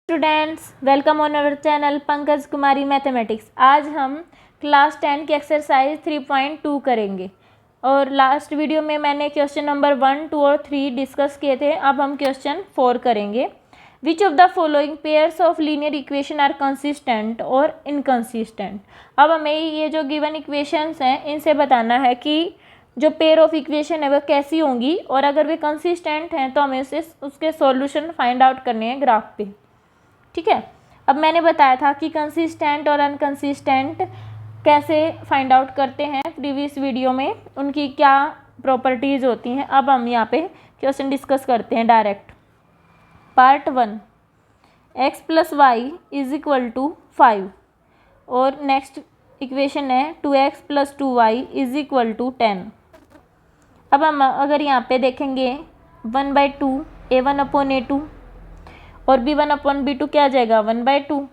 Students, welcome on our channel Pankaj Kumari mathematics. आज हम class 10 की एक्सरसाइज 3.2 करेंगे और लास्ट वीडियो में मैंने क्वेश्चन नंबर 1, 2 और 3 डिस्कस किए थे। अब हम क्वेश्चन 4 करेंगे। Which of the following pairs of linear equation are consistent और इनकंसिस्टेंट। अब हमें ये जो गिवन इक्वेशंस हैं इनसे बताना है कि जो पेयर ऑफ इक्वेशन है वह कैसी होंगी और अगर वे कंसिस्टेंट हैं तो हमें उसके सॉल्यूशन फाइंड आउट करने हैं ग्राफ पे। ठीक है। अब मैंने बताया था कि कंसिस्टेंट और अनकंसिस्टेंट कैसे फाइंड आउट करते हैं प्रीवियस वीडियो में, उनकी क्या प्रॉपर्टीज़ होती हैं। अब हम यहाँ पे क्वेश्चन डिस्कस करते हैं डायरेक्ट। पार्ट 1, x + y = 5 और नेक्स्ट इक्वेशन है 2x + 2y = 10। अब हम अगर यहाँ पे देखेंगे 1/2 a1/a2 और b1/b2 क्या आ जाएगा 1/2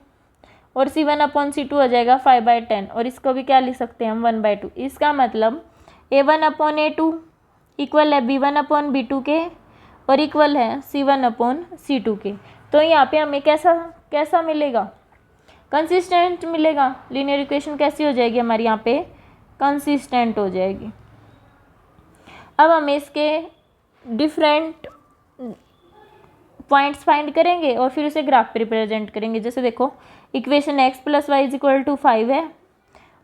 और c1/c2 हो जाएगा 5/10 और इसको भी क्या लिख सकते हैं हम 1/2। इसका मतलब a1/a2 इक्वल है b1/b2 के और इक्वल है c1/c2 के। तो यहाँ पे हमें कैसा मिलेगा, कंसिस्टेंट मिलेगा। लीनियर इक्वेशन कैसी हो जाएगी हमारी यहाँ पे, कंसिस्टेंट हो जाएगी। अब हम इसके डिफरेंट पॉइंट्स फाइंड करेंगे और फिर उसे ग्राफ पे रिप्रेजेंट करेंगे। जैसे देखो इक्वेशन x + y = 5 है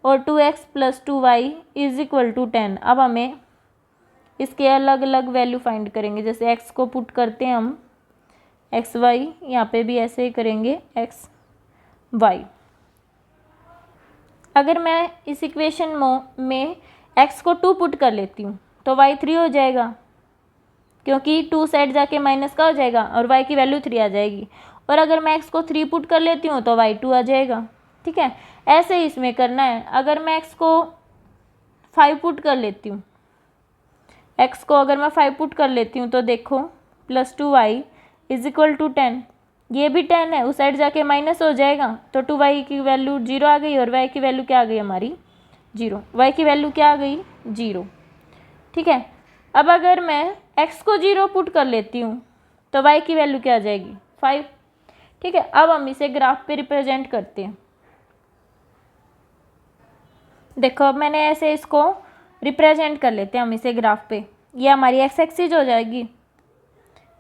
और 2x + 2y = 10। अब हमें इसके अलग अलग वैल्यू फाइंड करेंगे। जैसे x को पुट करते हैं हम xy, यहाँ पे भी ऐसे ही करेंगे xy। अगर मैं इस इक्वेशन में x को 2 पुट कर लेती हूँ तो y 3 हो जाएगा, क्योंकि 2 साइड जाके माइनस का हो जाएगा और y की वैल्यू 3 आ जाएगी। और अगर मैं x को 3 पुट कर लेती हूँ तो y 2 आ जाएगा। ठीक है, ऐसे ही इसमें करना है। अगर मैं x को 5 पुट कर लेती हूँ, x को अगर मैं 5 पुट कर लेती हूँ तो देखो +2y = 10, ये भी 10 है, उस साइड जाके माइनस हो जाएगा तो 2y की वैल्यू 0 आ गई और y की वैल्यू क्या आ गई हमारी 0। y की वैल्यू क्या आ गई 0। ठीक है। अब अगर मैं x को 0 पुट कर लेती हूँ तो y की वैल्यू क्या आ जाएगी 5। ठीक है। अब हम इसे ग्राफ पे रिप्रेजेंट करते हैं। देखो अब मैंने ऐसे इसको रिप्रेजेंट कर लेते हैं हम इसे ग्राफ पे। ये हमारी x एक्सिस हो जाएगी,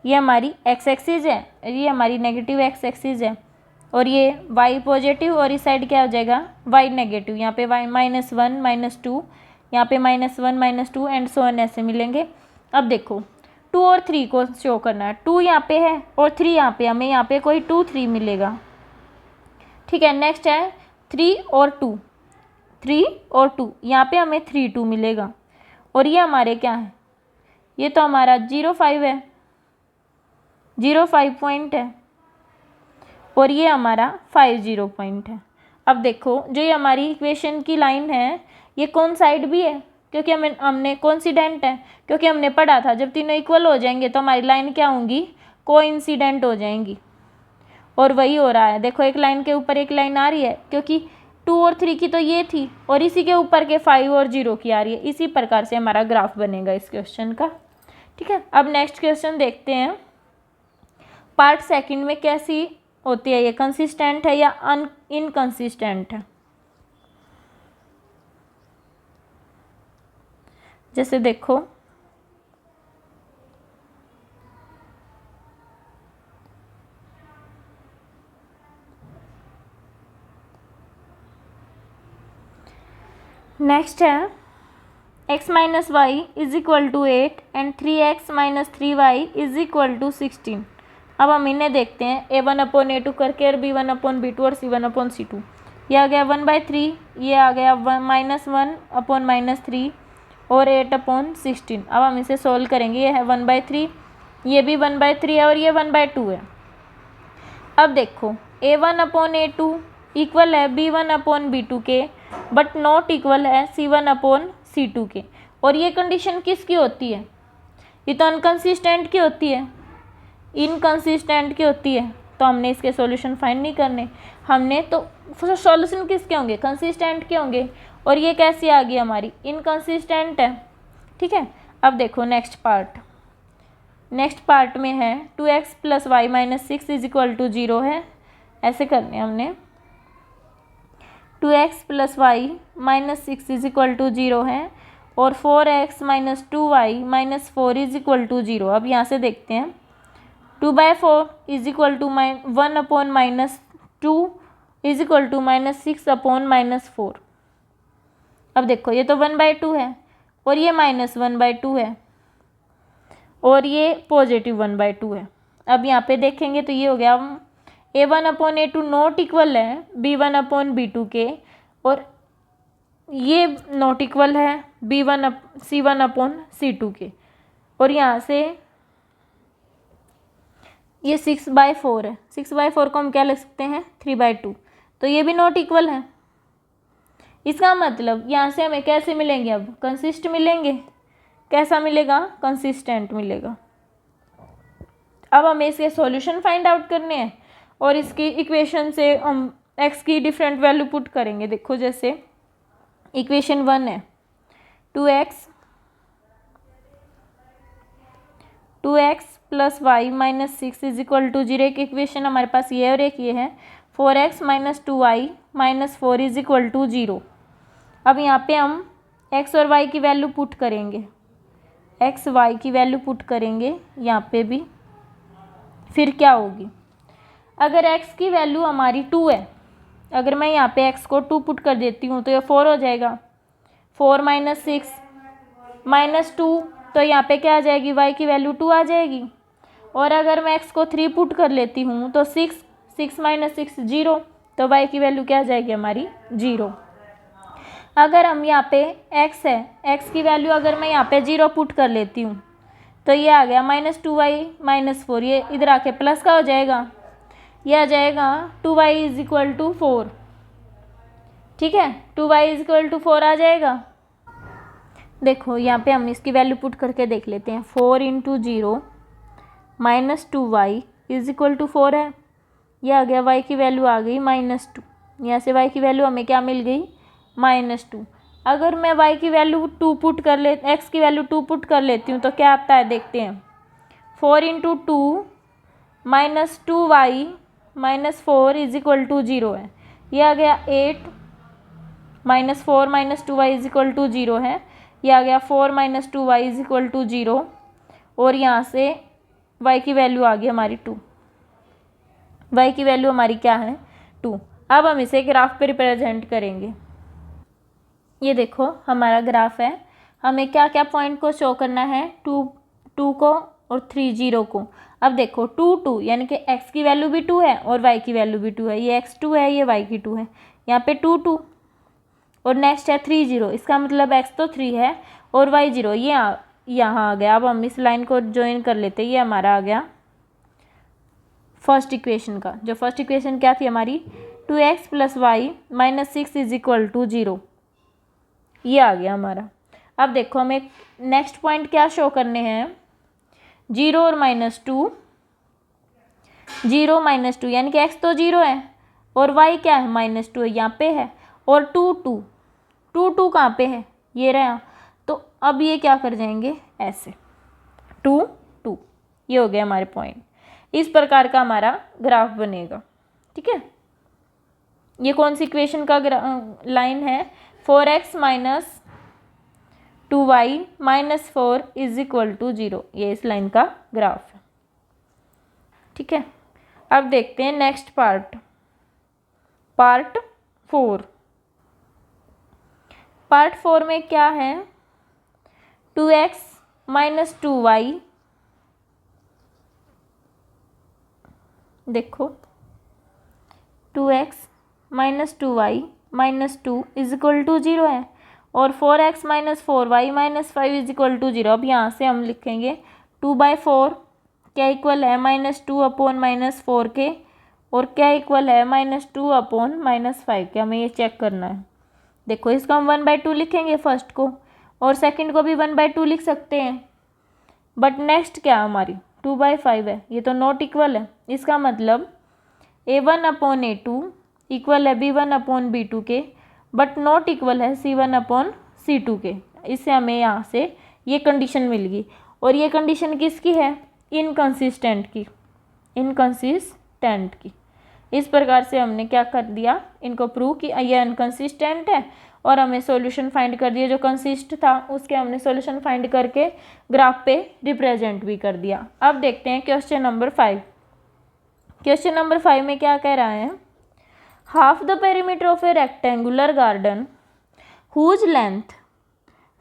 ये हमारी x एक्सिस है, ये हमारी नेगेटिव x एक्सिस है और ये y पॉजिटिव और इस साइड क्या हो जाएगा y नेगेटिव। यहाँ पे y -1 -2, यहाँ पे -1 -2 एंड सो ऑन ऐसे मिलेंगे। अब देखो 2 और 3 को शो करना है। 2 यहाँ पे है और 3 यहाँ पे, हमें यहाँ पे कोई 2 3 मिलेगा। ठीक है। नेक्स्ट है 3 और 2, 3 और 2, यहाँ पे हमें 3 2 मिलेगा और ये हमारे क्या है, ये तो हमारा 0 5 है, 0 5 पॉइंट है और ये हमारा 5 0 पॉइंट है। अब देखो जो ये हमारी इक्वेशन की लाइन है ये कौन साइड भी है, क्योंकि हमने कोइंसिडेंट है, क्योंकि हमने पढ़ा था जब तीनों इक्वल हो जाएंगे तो हमारी लाइन क्या होंगी कोइंसिडेंट हो जाएंगी और वही हो रहा है। देखो एक लाइन के ऊपर एक लाइन आ रही है, क्योंकि 2 और 3 की तो ये थी और इसी के ऊपर के 5 और 0 की आ रही है। इसी प्रकार से हमारा ग्राफ बनेगा इस क्वेश्चन का। ठीक है। अब नेक्स्ट क्वेश्चन देखते हैं। पार्ट 2 में कैसी होती है, ये कंसिस्टेंट है या इनकंसिस्टेंट है। जैसे देखो नेक्स्ट है x - y = 8 and 3x - 3y = 16। अब हम इन्हें देखते हैं a1/a2 करके और b1/b2 और c1/c2। ये आ गया 1/3, ये आ गया -1/-3 और 8/16। अब हम इसे सोल्व करेंगे। ये है 1/3, ये भी 1/3 है और ये 1/2 है। अब देखो a1/a2 इक्वल है b1/b2 के बट नॉट इक्वल है c1/c2 के। और ये कंडीशन किसकी होती है, ये तो अनकंसिस्टेंट की होती है, इनकंसिस्टेंट की होती है। तो हमने इसके सॉल्यूशन फाइंड नहीं करने, हमने तो सॉल्यूशन किसके होंगे कंसिस्टेंट के होंगे और ये कैसी आ गई हमारी इनकंसिस्टेंट है। ठीक है। अब देखो नेक्स्ट पार्ट में है 2x + y - 6 = 0 है ऐसे करने हमने 2x plus y minus 6 is equal to 0 है और 4x minus 2y minus 4 is equal to 0। अब यहाँ से देखते हैं 2/4 is equal to 1 upon minus 2 is equal to minus 6 upon minus 4। अब देखो ये तो 1/2 है और ये माइनस 1/2 है और ये पॉजिटिव 1/2 है। अब यहाँ पे देखेंगे तो ये हो गया a1 upon a2 not equal है b1 अपॉन b2 के, और ये नॉट इक्वल है c1 अपॉन c2 के, और यहाँ से ये 6/4 है। 6/4 को हम क्या लिख सकते हैं 3/2, तो ये भी नॉट इक्वल है। इसका मतलब यहाँ से हमें कैसे मिलेंगे, अब कंसिस्ट मिलेंगे। कैसा मिलेगा, कंसिस्टेंट मिलेगा। अब हमें इसके सॉल्यूशन फाइंड आउट करने हैं और इसकी इक्वेशन से हम x की डिफरेंट वैल्यू पुट करेंगे। देखो जैसे इक्वेशन 1 है 2x plus y minus 6 is equal to 0। एक इक्वेशन हमारे पास ये है और एक ये है 4x minus 2y minus 4 is equal to 0। अब यहाँ पे हम x और y की वैल्यू पुट करेंगे, x y की वैल्यू पुट करेंगे यहाँ पे भी। फिर क्या होगी, अगर x की वैल्यू हमारी 2 है, अगर मैं यहाँ पे x को 2 पुट कर देती हूँ तो ये 4 हो जाएगा। 4 माइनस 6 माइनस 2, तो यहाँ पे क्या आ जाएगी, y की वैल्यू 2 आ जाएगी। और अगर मैं x को 3 पुट कर लेती हूँ तो 6 माइनस 6 0, तो y की वैल्यू क्या आ जाएगी हमारी 0। अगर हम यहाँ पे x है, x की वैल्यू अगर मैं यहाँ पे 0 पुट कर लेती हूँ तो ये आ गया माइनस 2y माइनस 4, ये इधर आके प्लस का हो जाएगा, ये आ जाएगा 2y इज इक्वल टू 4। ठीक है, 2y इज इक्वल टू 4 आ जाएगा। देखो यहाँ पे हम इसकी वैल्यू पुट करके देख लेते हैं। 4 into 0 minus 2y is equal to 4 है, ये आ गया, y की वैल्यू आ गई माइनस 2। यहाँ से y की वैल्यू हमें क्या मिल गई, माइनस 2। अगर मैं y की वैल्यू 2 पुट कर ले, x की वैल्यू 2 पुट कर लेती हूँ तो क्या आता है देखते हैं। 4 into 2 minus 2y minus 4 is equal to 0 है, ये आ गया 8 minus 4 minus 2y is equal to 0 है, ये आ गया 4 minus 2y is equal to 0, और यहाँ से y की वैल्यू आ गई हमारी 2। y की वैल्यू हमारी क्या है 2। अब हम इसे ग्राफ पे रिप्रेजेंट करेंगे। ये देखो हमारा ग्राफ है, हमें क्या क्या पॉइंट को शो करना है, 2 को और 3 0 को। अब देखो 2 2 यानी कि x की वैल्यू भी 2 है और y की वैल्यू भी 2 है, ये x 2 है, ये y की 2 है, यहाँ पे 2 2। और नेक्स्ट है 3 0, इसका मतलब x तो 3 है और y 0, ये यहाँ आ गया। अब हम इस लाइन को ज्वाइन कर लेते हैं, ये हमारा आ गया फर्स्ट इक्वेशन का। जो फर्स्ट इक्वेशन क्या थी हमारी, 2x plus y minus 6 is equal to 0, ये आ गया हमारा। अब देखो हमें नेक्स्ट पॉइंट क्या शो करने हैं, 0 और माइनस 2, 0 माइनस 2 यानी कि x तो 0 है और y क्या है माइनस 2 है, यहाँ पे है, और 2 2 2 2 कहाँ पे है, ये रहा। तो अब ये क्या कर जाएंगे ऐसे 2 2, ये हो गया हमारे पॉइंट। इस प्रकार का हमारा ग्राफ बनेगा। ठीक है, ये कौन सी इक्वेशन का लाइन है, 4x minus 2y minus 4 is equal to 0, ये इस लाइन का ग्राफ है। ठीक है, अब देखते हैं नेक्स्ट पार्ट 4। पार्ट 4 में क्या है, 2x माइनस 2y, देखो 2x minus 2y minus 2 is equal to 0 है, और 4x minus 4y minus 5 is equal to 0। अब यहाँ से हम लिखेंगे 2/4 क्या इक्वल है माइनस 2 अपॉन माइनस 4 के, और क्या इक्वल है माइनस 2 अपॉन माइनस 5 के। हमें ये चेक करना है। देखो इसको हम 1/2 लिखेंगे फर्स्ट को, और सेकंड को भी 1/2 लिख सकते हैं, बट नेक्स्ट क्या हमारी 2/5 है, ये तो नॉट इक्वल है। इसका मतलब a1 अपॉन a2 इक्वल है b1 अपॉन b2 के, बट नॉट इक्वल है c1 अपॉन c2 के। इससे हमें यहाँ से ये कंडीशन मिल गई, और ये कंडीशन किसकी है, इनकंसिस्टेंट की, इनकंसिस्टेंट की। इस प्रकार से हमने क्या कर दिया, इनको प्रूव किया ये अनकंसिस्टेंट है और हमें सॉल्यूशन फाइंड कर दिया। जो कंसिस्ट था उसके हमने सॉल्यूशन फाइंड करके ग्राफ पे रिप्रेजेंट भी कर दिया। अब देखते हैं क्वेश्चन नंबर 5। क्वेश्चन नंबर 5 में क्या कह रहा है, half the perimeter of a rectangular garden whose length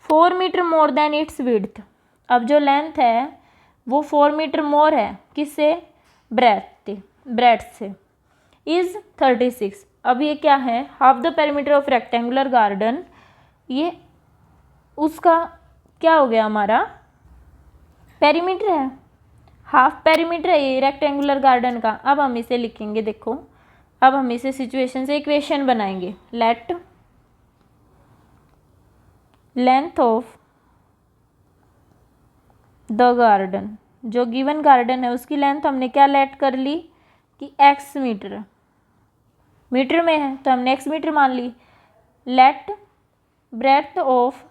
4 metre more than its width. अब जो लेंथ है वो 4 मीटर मोर है, किससे, ब्रेथ से, इज 36। अब ये क्या है, half the perimeter of rectangular garden, ये उसका क्या हो गया, हमारा पेरीमीटर है, हाफ पेरीमीटर है ये रेक्टेंगुलर गार्डन का। अब हम इसे लिखेंगे, देखो अब हम इसे सिचुएशन से इक्वेशन बनाएंगे। Late length of the garden, जो गिवन गार्डन है उसकी लेंथ हमने क्या लेट कर ली कि x मीटर में है तो हमने x मीटर मान ली। Let breadth of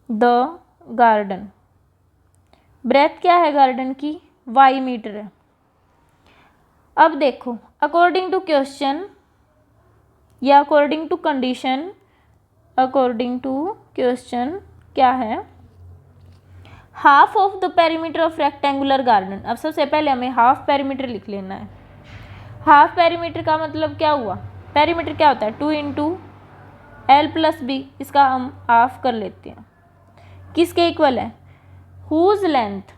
the garden, breadth क्या है गार्डन की, y मीटर है। अब देखो अकॉर्डिंग टू क्वेश्चन या according to condition, according to question क्या है, half of the perimeter of rectangular garden. अब सबसे पहले हमें हाफ पेरीमीटर लिख लेना है। हाफ पेरीमीटर का मतलब क्या हुआ, पेरीमीटर क्या होता है 2 इंटू एल प्लस बी, इसका हम हाफ कर लेते हैं, किसके इक्वल है, हुज लेंथ।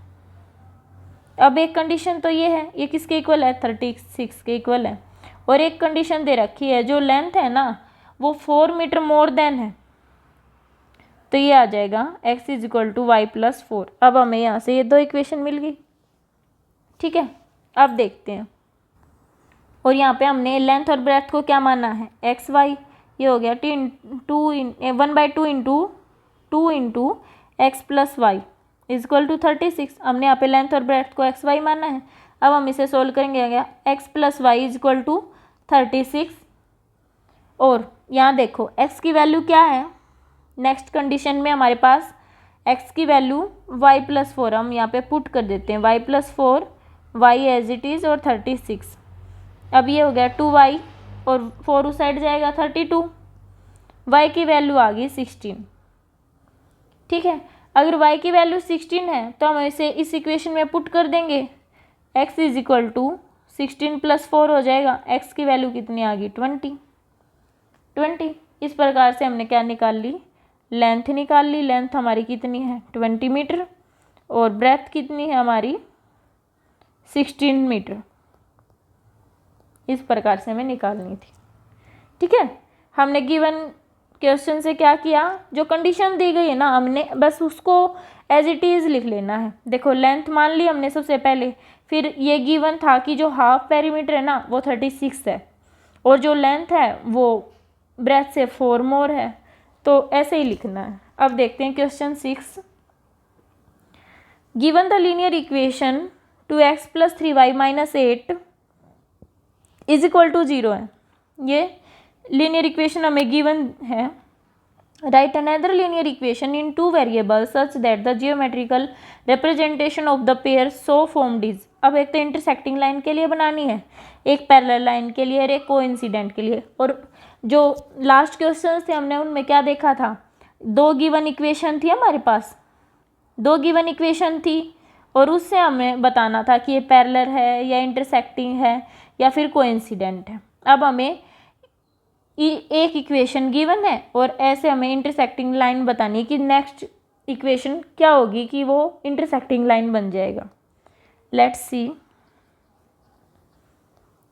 अब एक कंडीशन तो ये है, ये किसके इक्वल है 36 के इक्वल है, और एक कंडीशन दे रखी है जो लेंथ है ना वो 4 मीटर मोर देन है, तो ये आ जाएगा x is equal to y plus 4। अब हमें यहाँ से ये दो इक्वेशन मिल गई, ठीक है। अब देखते हैं, और यहाँ पे हमने लेंथ और ब्रेथ को क्या माना है, एक्स वाई, ये हो गया 1/2 into 2 into x plus y is equal to 36। हमने यहाँ पे लेंथ और ब्रेथ को एक्स वाई माना है। अब हम इसे सोल्व करेंगे, आ गया x plus y is equal to 36, और यहाँ देखो x की वैल्यू क्या है, नेक्स्ट कंडीशन में हमारे पास x की वैल्यू y प्लस 4, हम यहाँ पे पुट कर देते हैं y plus 4, y as it is और 36। अब ये हो गया 2y और 4 उस साइड जाएगा 32, y की वैल्यू आ गई 16, ठीक है। अगर y की वैल्यू 16 है तो हम इसे इस इक्वेशन में पुट कर देंगे, x is equal to 16 plus 4 हो जाएगा, x की वैल्यू कितनी आ गई 20। इस प्रकार से हमने क्या निकाल ली, लेंथ निकाल ली। लेंथ हमारी कितनी है 20 मीटर और ब्रेथ कितनी है हमारी 16 मीटर। इस प्रकार से हमें निकालनी थी, ठीक है। हमने गिवन क्वेश्चन से क्या किया, जो कंडीशन दी गई है ना हमने बस उसको एज इट इज़ लिख लेना है। देखो लेंथ मान ली हमने सबसे पहले, फिर ये गिवन था कि जो हाफ पेरीमीटर है ना वो 36 है और जो लेंथ है वो ब्रेथ से 4 मोर है, तो ऐसे ही लिखना है। अब देखते हैं question 6। Given the linear equation 2x plus 3y minus 8 is equal to 0 है। ये लीनियर इक्वेशन हमें गिवन है। Right another linear equation in 2 variables such that the geometrical representation of the pair so formed is. अब एक तो intersecting line के लिए बनानी है, एक पैरेलल लाइन के लिए और एक कोइंसिडेंट के लिए। और जो लास्ट क्वेश्चन थे हमने उनमें क्या देखा था, 2 गिवन इक्वेशन थी हमारे पास, 2 गिवन इक्वेशन थी और उससे हमें बताना था कि ये पैरेलल है या इंटरसेक्टिंग है या फिर कोइंसिडेंट है। अब हमें एक इक्वेशन गिवन है और ऐसे हमें इंटरसेक्टिंग लाइन बतानी है कि नेक्स्ट इक्वेशन क्या होगी कि वो इंटरसेक्टिंग लाइन बन जाएगा। Let's see.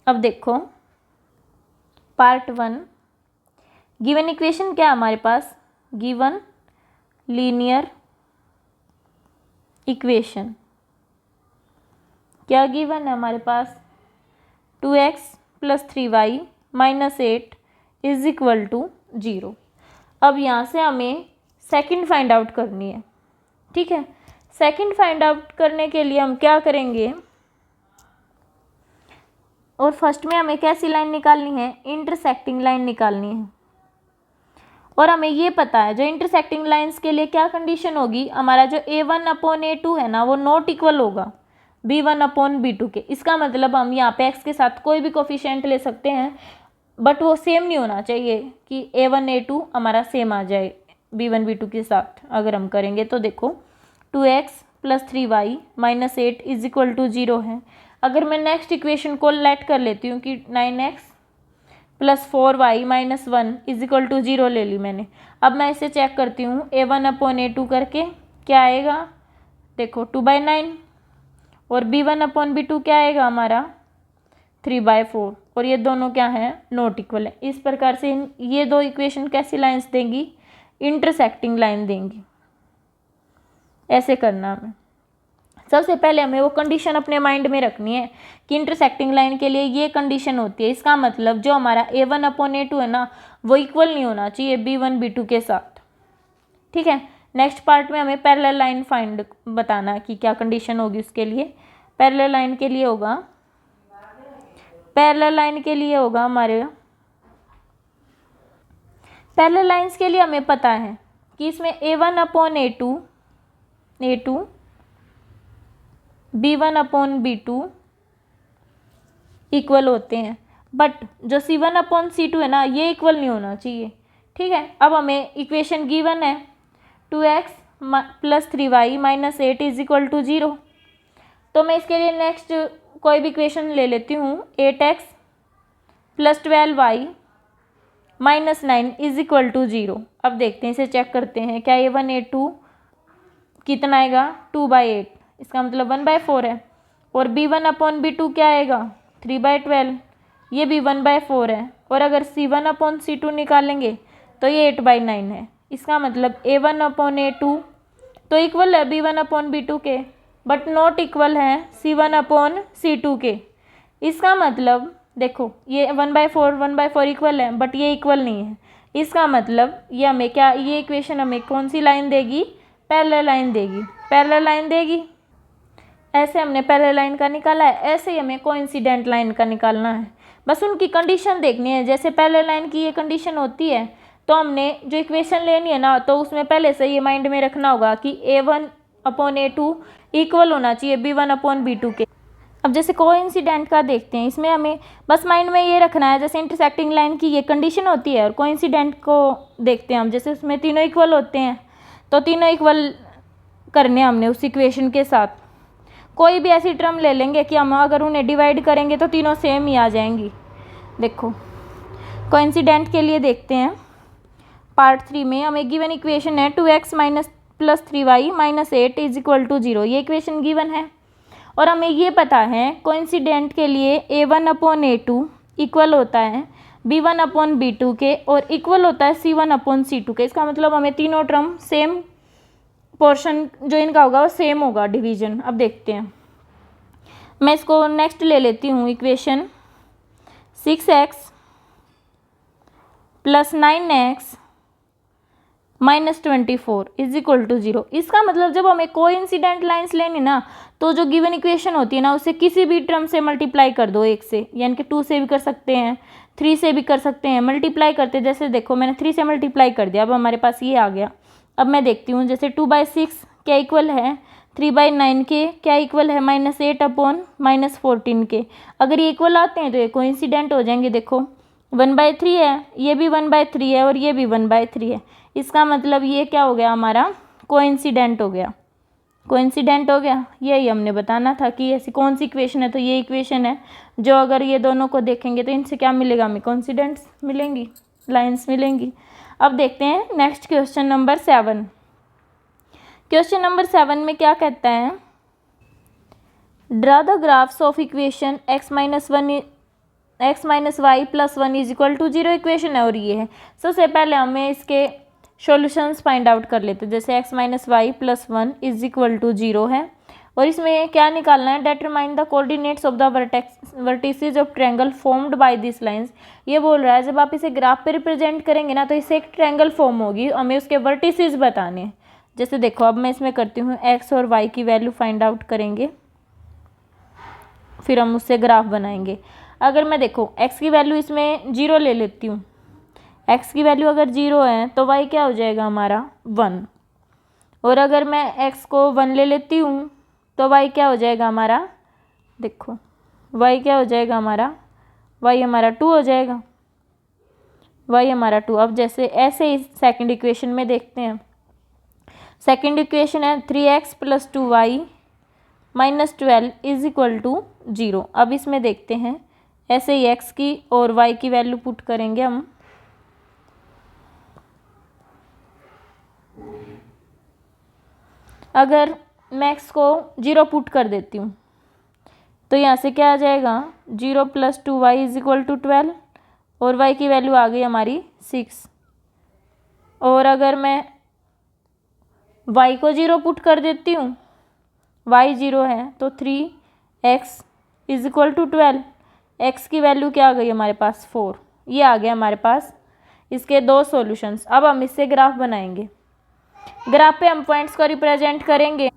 अब देखो पार्ट 1, गिवन इक्वेशन क्या है हमारे पास, गिवन लीनियर इक्वेशन क्या गिवन है हमारे पास, 2x plus 3y minus 8 is equal to 0। अब यहाँ से हमें सेकंड फाइंड आउट करनी है, ठीक है। सेकंड फाइंड आउट करने के लिए हम क्या करेंगे, और फर्स्ट में हमें कैसी लाइन निकालनी है, इंटरसेक्टिंग लाइन निकालनी है। और हमें ये पता है जो इंटरसेक्टिंग लाइंस के लिए क्या कंडीशन होगी, हमारा जो a1/a2 है ना वो नॉट इक्वल होगा, b1/b2 के। इसका मतलब हम यहाँ पे x के साथ कोई भी कोफिशिएंट ले सकते हैं, बट वो सेम नहीं होना चाहिए कि a1 a2 हमारा सेम आ जाए b1 b2 के साथ। अगर हम करेंगे तो देखो 2x + 3y - 8 = 0 है। अगर मैं नेक्स्ट इक्वेशन को लेट कर लेती हूँ कि 9x + 4y - 1 = 0 ले ली मैंने। अब मैं इसे चेक करती हूँ a1/a2 करके, क्या आएगा देखो 2/9, और b1/b2 क्या आएगा हमारा 3/4, और ये दोनों क्या हैं नॉट इक्वल है। इस प्रकार से ये दो इक्वेशन कैसी लाइंस देंगी, इंटरसेक्टिंग लाइन देंगी। ऐसे करना हमें, सबसे पहले हमें वो कंडीशन अपने माइंड में रखनी है कि इंटरसेक्टिंग लाइन के लिए ये कंडीशन होती है। इसका मतलब जो हमारा a1/a2 है ना, वो इक्वल नहीं होना चाहिए b1 b2 के साथ। ठीक है, नेक्स्ट पार्ट में हमें पैरेलल लाइन फाइंड बताना कि क्या कंडीशन होगी उसके लिए। पैरेलल लाइन के लिए होगा, पैरेलल लाइन के लिए होगा हमारे, पैरेलल लाइंस के लिए हमें पता है कि इसमें a1/a2 b1/b2 इक्वल होते हैं, बट जो c1/c2 है ना, ये इक्वल नहीं होना चाहिए। ठीक है, अब हमें इक्वेशन गिवन है 2x + 3y - 8 = 0। तो मैं इसके लिए नेक्स्ट कोई भी इक्वेशन ले लेती हूँ 8x + 12y - 9 = 0। अब देखते हैं, इसे चेक करते हैं, क्या a1 a2 कितना आएगा 2/8, इसका मतलब 1/4 है। और b1/b2 क्या आएगा 3/12, ये भी 1/4 है। और अगर c1/c2 निकालेंगे तो ये 8/9 है। इसका मतलब a1/a2 तो इक्वल है b1/b2 के, बट नॉट इक्वल है c1/c2 के। इसका मतलब देखो ये 1/4 इक्वल है, बट ये इक्वल नहीं है। इसका मतलब ये हमें क्या, ये इक्वेशन हमें कौन सी लाइन देगी, पैरेलल लाइन देगी, पैरेलल लाइन देगी। ऐसे हमने पैरेलल लाइन का निकाला है, ऐसे ही हमें कोइंसिडेंट लाइन का निकालना है। बस उनकी कंडीशन देखनी है। जैसे पैरेलल लाइन की ये कंडीशन होती है, तो हमने जो इक्वेशन लेनी है ना, तो उसमें पहले से ये माइंड में रखना होगा कि a1/a2 इक्वल होना चाहिए b1/b2 के। अब जैसे कोइंसिडेंट का देखते हैं, इसमें हमें बस माइंड में ये रखना है, जैसे इंटरसेक्टिंग लाइन की ये कंडीशन होती है, और कोइंसिडेंट को देखते हैं हम, जैसे उसमें तीनों इक्वल होते हैं, तो तीनों इक्वल करने हमने उस इक्वेशन के साथ। कोई भी ऐसी टर्म ले लेंगे कि हम अगर उन्हें डिवाइड करेंगे तो तीनों सेम ही आ जाएंगी। देखो कोइंसिडेंट के लिए देखते हैं, पार्ट 3 में हमें गिवन इक्वेशन है 2x + 3y - 8 = 0। ये इक्वेशन गिवन है, और हमें ये पता है कोइंसिडेंट के लिए a1/a2 इक्वल होता है b1/b2 के, और इक्वल होता है c1/c2 के। इसका मतलब हमें तीनों टर्म सेम पोर्शन जो इनका होगा वो सेम होगा डिवीजन। अब देखते हैं, मैं इसको नेक्स्ट ले लेती हूँ इक्वेशन 6x + 9x - 24 = 0। इसका मतलब जब हमें कोइंसिडेंट लाइंस लेनी ना, तो जो गिवन इक्वेशन होती है ना, उसे किसी भी टर्म से मल्टीप्लाई कर दो, एक से, यानी कि 2 से भी कर सकते हैं, 3 से भी कर सकते हैं। मल्टीप्लाई करते, जैसे देखो मैंने 3 से मल्टीप्लाई कर दिया, अब हमारे पास ये आ गया। अब मैं देखती हूँ, जैसे 2/6 क्या इक्वल है 3/9 के, क्या इक्वल है -8/- 14 के। अगर ये इक्वल आते हैं तो ये कोइंसिडेंट हो जाएंगे। देखो 1/3 है, ये भी 1/3 है, और ये भी 1/3 है। इसका मतलब ये क्या हो गया हमारा कोइंसिडेंट हो गया, कोइंसिडेंट हो गया। यही हमने बताना था कि ऐसी कौन सी इक्वेशन है, तो ये इक्वेशन है जो अगर ये दोनों को देखेंगे तो इनसे क्या मिलेगा, हमें कोइंसिडेंट्स मिलेंगी, लाइंस मिलेंगी। अब देखते हैं next question number 7। Question number 7 में क्या कहता है, draw the graphs of equation x - y + 1 = 0 equation है, और ये है। सबसे पहले हमें इसके सॉल्यूशंस फाइंड आउट कर लेते हैं। जैसे x - y + 1 = 0 है, और इसमें क्या निकालना है, determine the coordinates of the vertices of triangle formed by this lines. ये बोल रहा है जब आप इसे ग्राफ पे रिप्रेजेंट करेंगे ना, तो इससे एक ट्रायंगल फॉर्म होगी, हमें उसके वर्टिसेस बताने हैं। जैसे देखो अब मैं इसमें करती हूँ, x और y की वैल्यू फाइंड आउट करेंगे, फिर हम उससे ग्राफ बनाएंगे। अगर मैं देखो x की वैल्यू इसमें 0 ले लेती हूँ, x की वैल्यू अगर 0 है तो y क्या हो जाएगा हमारा 1, और अगर मैं x को 1 ले लेती हूँ तो y क्या हो जाएगा हमारा देखो y क्या हो जाएगा हमारा, y हमारा 2 हो जाएगा, y हमारा 2। अब जैसे ऐसे ही सेकंड इक्वेशन में देखते हैं। सेकंड इक्वेशन है 3x + 2y - 12 = 0। अब इसमें देखते हैं, ऐसे ही x की और y की वैल्यू पुट करेंगे हम। अगर मैं x को 0 पुट कर देती हूँ तो यहाँ से क्या आ जाएगा, 0 + 2y = 12 और y की वैल्यू आ गई हमारी 6। और अगर मैं y को 0 पुट कर देती हूँ, y 0 है तो 3x = 12, x की वैल्यू क्या आ गई हमारे पास 4। ये आ गया हमारे पास इसके दो सॉल्यूशंस। अब हम इससे ग्राफ बनाएंगे। ग्राफ पे हम पॉइंट्स को रिप्रेजेंट करेंगे।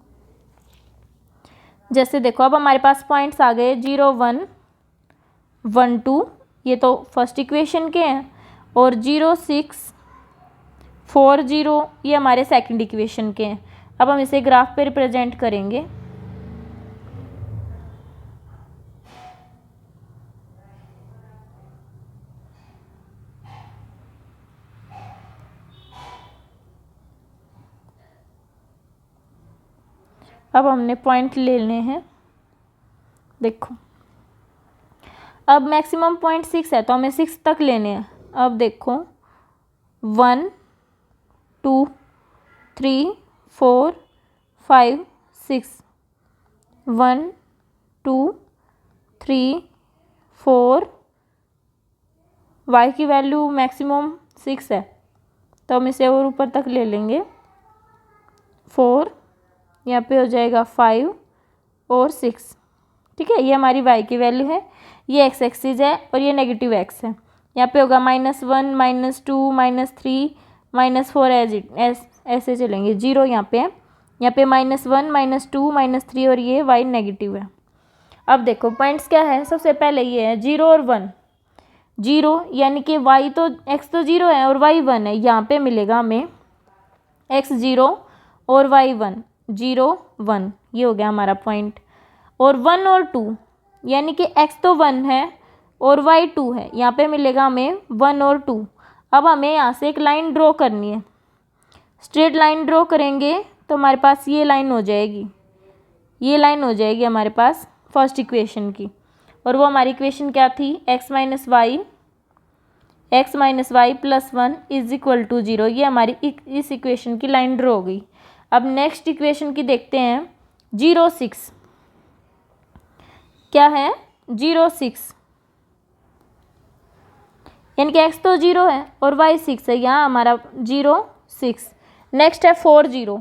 जैसे देखो अब हमारे पास पॉइंट्स आ गए 0 1 1 2, ये तो फर्स्ट इक्वेशन के हैं, और 0 6 4 0 ये हमारे सेकंड इक्वेशन के हैं। अब हम इसे ग्राफ पे रिप्रेजेंट करेंगे। अब हमने पॉइंट ले लेने हैं। देखो अब मैक्सिमम पॉइंट 6 है तो हमें 6 तक लेने हैं। अब देखो 1 2 3 4 5 6, 1 2 3 4, y की वैल्यू मैक्सिमम 6 है तो हम इसे और ऊपर तक ले लेंगे। 4, यहाँ पे हो जाएगा 5 और 6। ठीक है, ये हमारी y की वैल्यू है, ये x एक्सिस है और ये नेगेटिव x है। यहाँ पे होगा -1 -2 -3 -4 ऐसे चलेंगे। 0 यहाँ पे है, यहाँ पे -1 -2 -3 और ये y नेगेटिव है। अब देखो पॉइंट्स क्या है, सबसे पहले ये है 0 और 1। 0 यानी कि y तो x तो 0 है और y 1 है, यहाँ पे मिलेगा हमें x 0 और y 1, 0 1, ये हो गया हमारा पॉइंट। और 1 और 2 यानी कि x तो 1 है और y 2 है, यहाँ पे मिलेगा हमें 1 और 2। अब हमें यहाँ से एक लाइन ड्रॉ करनी है। स्ट्रेट लाइन ड्रॉ करेंगे तो हमारे पास ये लाइन हो जाएगी, ये लाइन हो जाएगी हमारे पास फर्स्ट इक्वेशन की। और वो हमारी इक्वेशन क्या थी, x - y + 1 = 0। ये हमारी इस इक्वेशन की लाइन ड्रॉ हो गई। अब नेक्स्ट इक्वेशन की देखते हैं। 0 6 क्या है, 0 6 यानी कि x तो 0 है और y 6 है, यहाँ हमारा 0 6। नेक्स्ट है 4 0,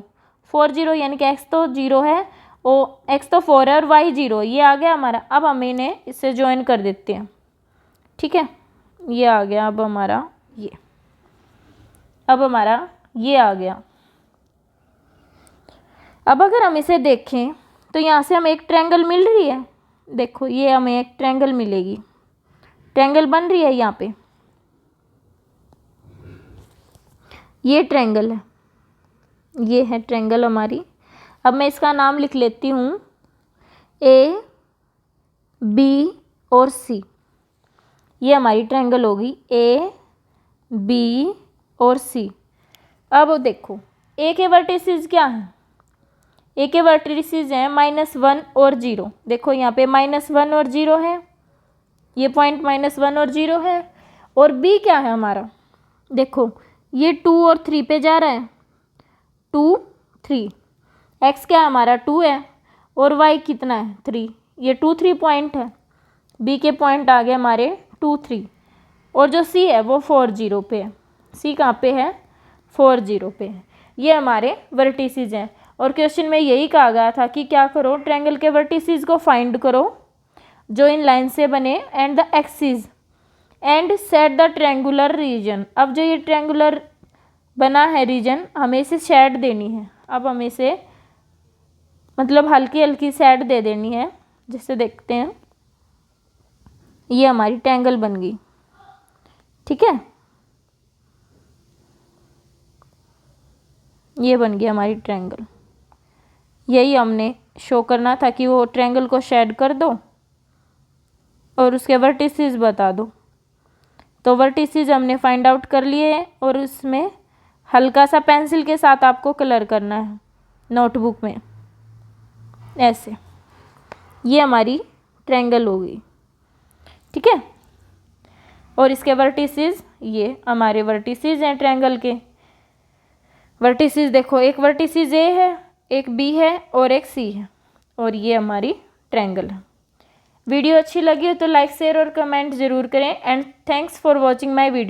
4 0 यानी कि x तो 0 है और x तो 4 है और y 0, ये आ गया हमारा। अब हम इन्हें इससे ज्वाइन कर देते हैं। ठीक है, ये आ गया अब हमारा ये, अब हमारा ये आ गया। अब अगर हम इसे देखें तो यहाँ से हमें एक ट्रायंगल मिल रही है। देखो ये हमें एक ट्रायंगल मिलेगी, ट्रायंगल बन रही है यहाँ पे, ये ट्रायंगल है, ये है ट्रायंगल हमारी। अब मैं इसका नाम लिख लेती हूँ A B और C। ये हमारी ट्रायंगल होगी A B और C। अब देखो A के वर्टिसेस क्या हैं, A के वर्टिसेस हैं -1 और 0। देखो यहाँ पे -1 और 0 है, ये पॉइंट -1 और 0 है। और B क्या है हमारा, देखो ये 2 और 3 पे जा रहा है, 2 3। x क्या है हमारा 2 है और y कितना है 3, ये 2 3 पॉइंट है। B के पॉइंट आ गए हमारे 2 3। और जो C है वो 4 0 पे है। C कहाँ पे है, 4 0 पे है। ये हमारे वर्टिसेस हैं। और क्वेश्चन में यही कहा गया था कि क्या करो, ट्रायंगल के वर्टिसेस को फाइंड करो जो इन लाइन से बने and the axis and set the triangular region. अब जो ये ट्रायंगुलर बना है रीजन, हमें इसे शेड देनी है। अब हमें इसे मतलब हल्की हल्की शेड दे देनी है। जैसे देखते हैं ये हमारी ट्रायंगल बन गई। ठीक है, ये बन गई हमारी ट्रायंगल। यही हमने शो करना था कि वो ट्रायंगल को शेड कर दो और उसके वर्टिसेस बता दो। तो वर्टिसेस हमने फाइंड आउट कर लिए हैं और उसमें हल्का सा पेंसिल के साथ आपको कलर करना है नोटबुक में ऐसे। ये हमारी ट्रायंगल हो गई, ठीक है। और इसके वर्टिसेस, ये हमारे वर्टिसेस हैं ट्रायंगल के। वर्टिसेस देखो, एक वर्टिसेस ए है, एक बी है और एक सी है, और ये हमारी ट्रायंगल है। वीडियो अच्छी लगी हो तो लाइक शेयर और कमेंट ज़रूर करें and thanks for watching my video.